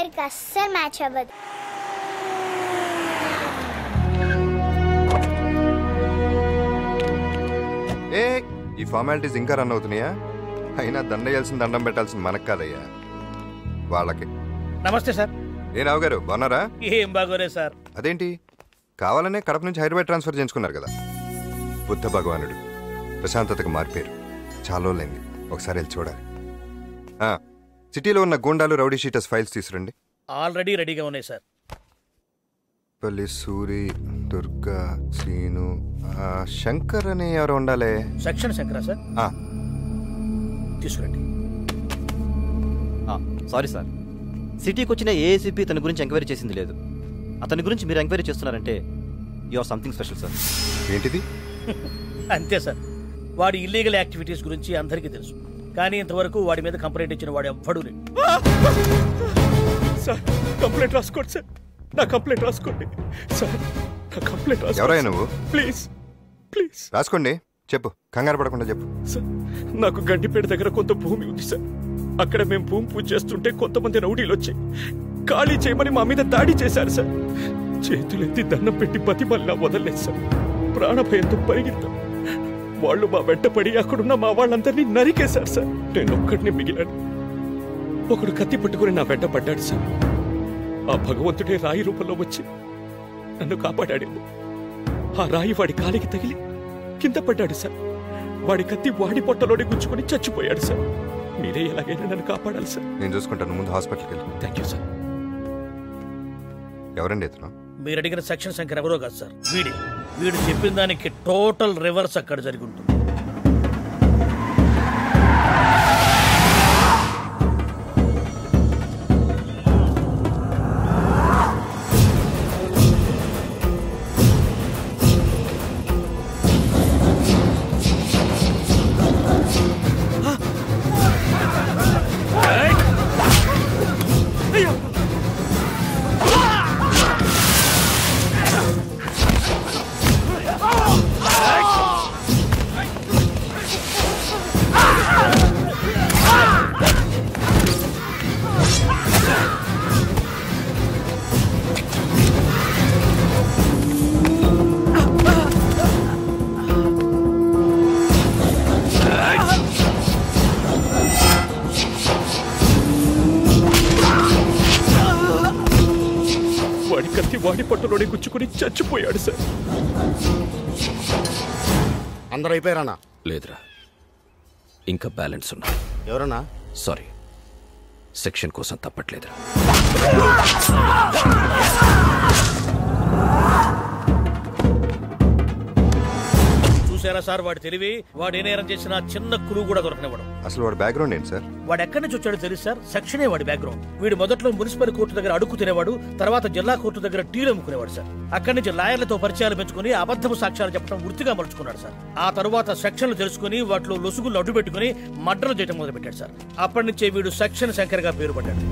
పేరుకి అస్సలు మ్యాచ్ అవ్వదు. ఈ ఫార్మాలిటీస్ ఇంకా రన్ అవుతున్నాయా? అయినా దండేయాల్సిన దండం పెట్టాల్సిన మనకు కాదయ్యా, వాళ్ళకి. నమస్తే సార్. ఏ రావు గారు బాగున్నారా? ఏం బాగోరే సార్. అదేంటి కావాలనే కడప నుంచి హైదరాబాద్ ట్రాన్స్ఫర్ చేయించుకున్నారు కదా? బుద్ధ భగవానుడు ప్రశాంతతకు మారిపోయారు. చాలా రోజులైంది, ఒకసారి వెళ్ళి చూడాలి. సిటీలో ఉన్న గూండాలు రౌడీ షీటర్స్ ఫైల్స్ తీసుకురండి. ఆల్రెడీ రెడీగా ఉన్నాయి సార్. పల్లి సూరి, దుర్గా, శ్రీను, శంకర్ అని ఎవరు ఉండాలి? సెక్షన్ శంకరా సార్? తీసుకురండి. సారీ సార్, సిటీకి వచ్చిన ఏఏసీపీ తన గురించి ఎంక్వైరీ చేసింది లేదు. అతని గురించి మీరు ఎంక్వైరీ చేస్తున్నారంటే you or something special sir. ఏంటిది? అంతే సార్, వాడి ఇల్లీగల్ యాక్టివిటీస్ గురించి అందరికీ తెలుసు, కానీ ఇంతవరకు వాడి మీద కంప్లైంట్ ఇచ్చిన వాడు ఎవ్వడూ లేడు. సార్ కంప్లైంట్ రాసుకోండి సార్, నా కంప్లైంట్ రాసుకోండి సార్, నా కంప్లైంట్ రాసుకోండి. ఎవరయ్యా నువ్వు? ప్లీజ్ ప్లీజ్ రాసుకోండి, చెప్పు, కంగారు పడకుండా చెప్పు. సార్ నాకు గండిపేట దగ్గర కొంత భూమి ఉంది సార్. అక్కడ మేము భూమి పూజ చేస్తుంటే కొంతమంది రౌడీలు వచ్చి ఖాళీ చేయమని మా మీద దాడి చేశారు సార్. చేతులెత్తి దండం పెట్టి బతిమల్లా వదలలేదు సార్. ప్రాణభయంతో పరిగెత్తాం. వాళ్ళు మా వెంట పడి అక్కడున్న మా వాళ్ళందరినీ నరికేశారు సార్. నేను ఒక్కడిని మిగిలాను. ఒకడు కత్తి పట్టుకుని నా వెంట పడ్డాడు సార్. ఆ భగవంతుడే రాయి రూపంలో వచ్చి నన్ను కాపాడాడు. ఆ రాయి వాడి కాలికి తగిలి కింద పడ్డాడు సార్. వాడి కత్తి వాడి పొట్టలోనే గుచ్చుకొని చచ్చిపోయాడు సార్. మీరే ఎలాగైనా నన్ను కాపాడాలి సార్. నేను చూసుకుంటాను, ముందు హాస్పిటల్కి వెళ్ళి. Thank you sir. ఎవరండి ఇతను? మీరు అడిగిన సెక్షన్ శంకర్ ఎవరో కాదు సార్, వీడు చెప్పిన దానికి టోటల్ రివర్స్ అక్కడ జరిగి ఉంటుంది. వాడి పట్టులోనే గుచ్చుకుని చచ్చిపోయాడు సార్. అందరూ అయిపోయారన్నా? లేదురా, ఇంకా బ్యాలెన్స్ ఉన్నా. ఎవరన్నా? సారీ, సెక్షన్ కోసం తప్పట్లేదురా. చూసారా సార్ వాడి తెలివి? వాడు ఏ నేరం చేసినా చిన్న క్లూ కూడా దొరకనివ్వడం. అసలు వాడి బ్యాక్గ్రౌండ్ ఏంటి సార్? వాడు ఎక్కడి నుంచి వచ్చాడో తెలుసు సార్, సెక్షనే వాడి బ్యాక్గ్రౌండ్. వీడు మొదట్లో మున్సిపల్ కోర్టు దగ్గర అడుగు తినేవాడు, తర్వాత జిల్లా కోర్టు దగ్గర టీలు అమ్ముకునేవాడు సార్. అక్కడి నుంచి లాయర్లతో పరిచయాలు పెంచుకుని అబద్ధపు సాక్ష్యాలు చెప్పడం వృత్తిగా మలుచుకున్నాడు సార్. ఆ తర్వాత సెక్షన్లు తెలుసుకుని వాటిలో లొసుగులు అడ్డు పెట్టుకుని మర్డర్లు చేయడం మొదలు పెట్టాడు సార్. అప్పటి నుంచే వీడు సెక్షన్ శంకర్ గా పేరు పడ్డాడు.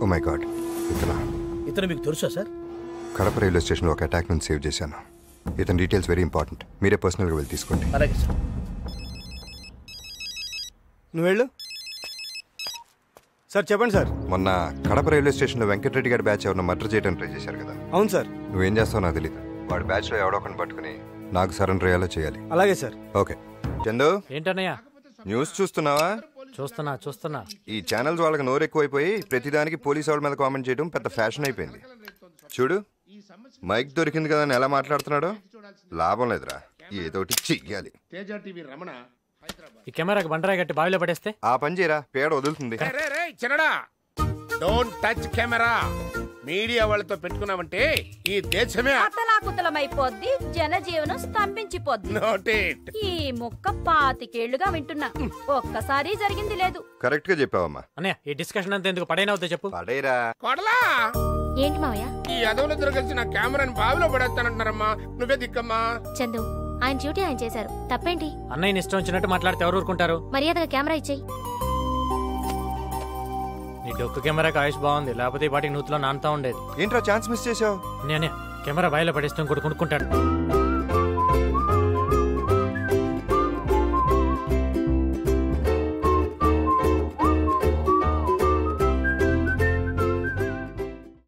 ఓ మై గాడ్, ఇతను మీకు తెలుసా సార్? కడప రైల్వే స్టేషన్లో ఒక అటాక్ నుంచి సేవ్ చేశాను. ఇతని డీటెయిల్స్ వెరీ ఇంపార్టెంట్, మీరే పర్సనల్గా వెళ్ళి తీసుకోండి. అలాగే సార్. నువ్వు వెళ్ళు సార్. చెప్పండి సార్. మొన్న కడప రైల్వే స్టేషన్లో వెంకటరెడ్డి గారి బ్యాచ్ ఎవరిని మర్డర్ చేయడానికి ట్రై చేశారు కదా? అవును సార్. నువ్వేం చేస్తావు నాకు తెలియదు. వాడి బ్యాచ్లో ఎవడో ఒకరిని పట్టుకుని నాకు సరెండర్ అయ్యేలా చేయాలి. అలాగే సార్. ఓకే. చందు, ఏంటన్నయ్యా? న్యూస్ చూస్తున్నావా? చూస్తున్నా. ఈ ఛానల్స్ వాళ్ళకి నోరు ఎక్కువైపోయి ప్రతిదానికి పోలీసు వాళ్ళ మీద కామెంట్ చేయడం పెద్ద ఫ్యాషన్ అయిపోయింది. చూడు, మైక్ దొరికింది కదా అని ఎలా మాట్లాడుతున్నాడో. లాభం లేదురా, ఏదో ఒకటి చెయ్యాలి. ఈ కెమెరాకి బండరాయి కట్టి బావిలో పడేస్తే ఆ పని చేయరా, పేడ వదులుతుంది. చిన్నడా, డోంట్ టచ్ కెమెరా. మీడియా వాళ్ళతో పెట్టుకున్నామంటే ఈ దేశమే అతలాకుతలమైపోద్ది, జనజీవనం స్తంభించిపోద్ది. నోటేట్. ఈ ముక్క 25 ఏళ్లుగా వింటున్నా, ఒక్కసారి జరిగింది లేదు. కరెక్ట్ గా చెప్పావమ్మా. అన్నయ్య, ఈ డిస్కషన్ అంతా ఎందుకు? పడైనవుతా చెప్పు. పడేరా. కొడలా. ఏంటి మావయ్య? ఈ అదవులిద్దరు కలిసి నా కెమెరాని బావిలో పడేస్తానంటున్నారమ్మా. నువ్వే దిక్కమ్మా. చందు, ఆయన డ్యూటీ ఆయన చేశారు, తప్పేంటి? అన్నయ్యని ఇష్టం వచ్చినట్టు మాట్లాడితే ఎవరు ఊరుకుంటారు? మర్యాదగా కెమెరా ఇచ్చేయి. నీ డొక్కు కెమెరాకి ఆయుష్ బాగుంది, లేకపోతే ఈ పాటికి నూతిలో నానుతా ఉండేది. ఏంట్రా ఛాన్స్ మిస్ చేసావు? అన్నయ్య, కెమెరా బావిలో పడేస్తే ఇంకోటి కొనుక్కుంటాడు.